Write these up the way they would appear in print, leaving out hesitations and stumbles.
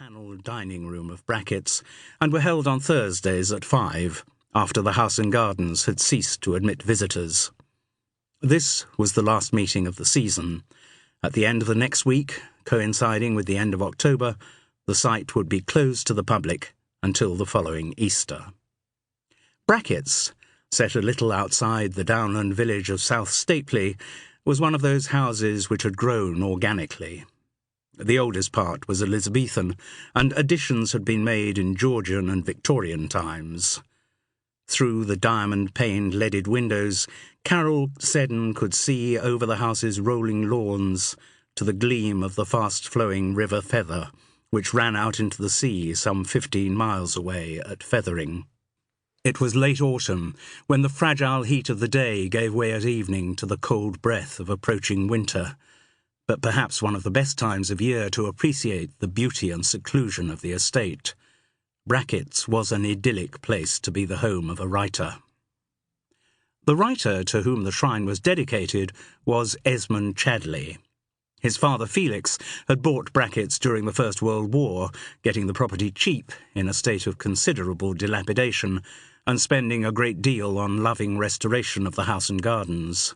panelled dining room of Brackett's and were held on Thursdays at 5, after the House and Gardens had ceased to admit visitors. This was the last meeting of the season. At the end of the next week, coinciding with the end of October, the site would be closed to the public until the following Easter. Brackett's, set a little outside the downland village of South Stapley, was one of those houses which had grown organically. The oldest part was Elizabethan, and additions had been made in Georgian and Victorian times. Through the diamond-paned leaded windows, Carole Seddon could see over the house's rolling lawns to the gleam of the fast-flowing River Feather, which ran out into the sea some 15 miles away at Feathering. It was late autumn, when the fragile heat of the day gave way at evening to the cold breath of approaching winter, but perhaps one of the best times of year to appreciate the beauty and seclusion of the estate. Brackett's was an idyllic place to be the home of a writer. The writer to whom the shrine was dedicated was Esmund Chadleigh. His father Felix had bought Brackett's during the First World War, getting the property cheap in a state of considerable dilapidation, and spending a great deal on loving restoration of the house and gardens.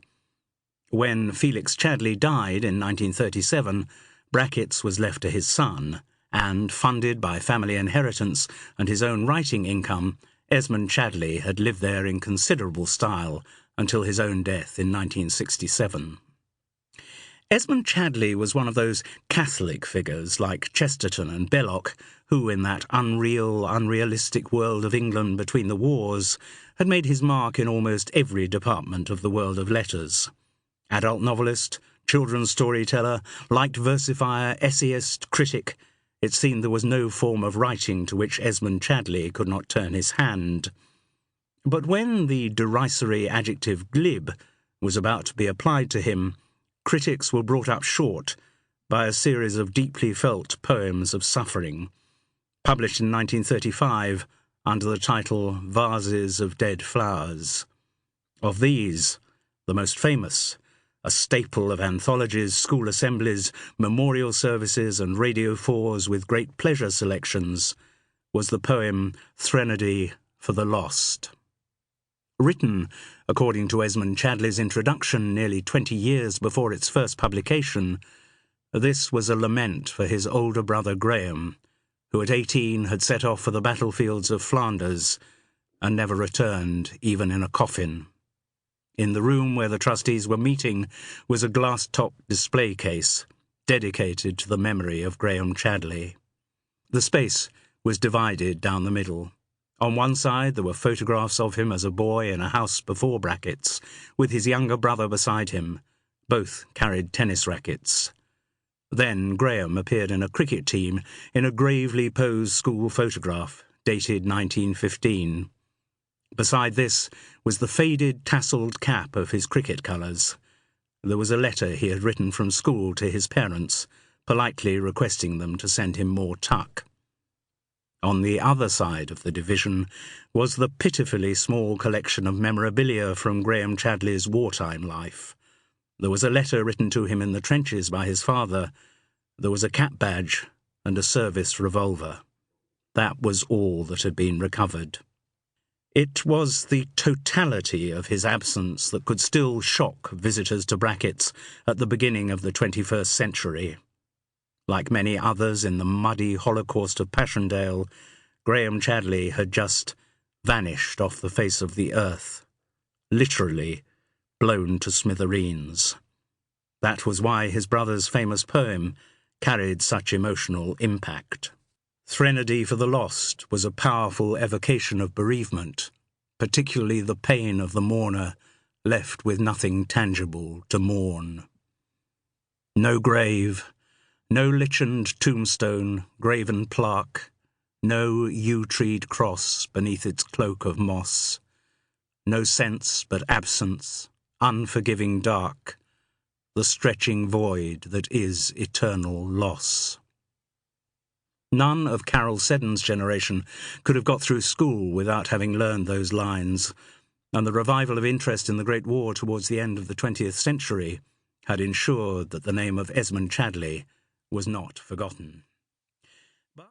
When Felix Chadleigh died in 1937, Brackett's was left to his son, and, funded by family inheritance and his own writing income, Esmund Chadleigh had lived there in considerable style until his own death in 1967. Esmund Chadleigh was one of those Catholic figures like Chesterton and Belloc, who, in that unrealistic world of England between the wars, had made his mark in almost every department of the world of letters. Adult novelist, children's storyteller, light versifier, essayist, critic, it seemed there was no form of writing to which Esmund Chadleigh could not turn his hand. But when the derisory adjective glib was about to be applied to him, critics were brought up short by a series of deeply felt poems of suffering, published in 1935 under the title Vases of Dead Flowers. Of these, the most famous, a staple of anthologies, school assemblies, memorial services, and Radio 4s with great pleasure selections, was the poem Threnody for the Lost. Written, according to Esmund Chadleigh's introduction nearly 20 years before its first publication, this was a lament for his older brother Graham, who at 18 had set off for the battlefields of Flanders and never returned even in a coffin. In the room where the trustees were meeting was a glass-topped display case dedicated to the memory of Graham Chadleigh. The space was divided down the middle. On one side there were photographs of him as a boy in a house before Brackett's, with his younger brother beside him. Both carried tennis rackets. Then Graham appeared in a cricket team in a gravely posed school photograph, dated 1915. Beside this was the faded, tasselled cap of his cricket colours. There was a letter he had written from school to his parents, politely requesting them to send him more tuck. On the other side of the division was the pitifully small collection of memorabilia from Graham Chadleigh's wartime life. There was a letter written to him in the trenches by his father. There was a cap badge and a service revolver. That was all that had been recovered. It was the totality of his absence that could still shock visitors to Brackett's at the beginning of the 21st century. Like many others in the muddy holocaust of Passchendaele, Graham Chadleigh had just vanished off the face of the earth, literally blown to smithereens. That was why his brother's famous poem carried such emotional impact. Threnody for the Lost was a powerful evocation of bereavement, particularly the pain of the mourner left with nothing tangible to mourn. No grave, no lichened tombstone, graven plaque, no yew-treed cross beneath its cloak of moss, no sense but absence, unforgiving dark, the stretching void that is eternal loss. None of Carole Seddon's generation could have got through school without having learned those lines, and the revival of interest in the Great War towards the end of the 20th century had ensured that the name of Esmund Chadleigh was not forgotten.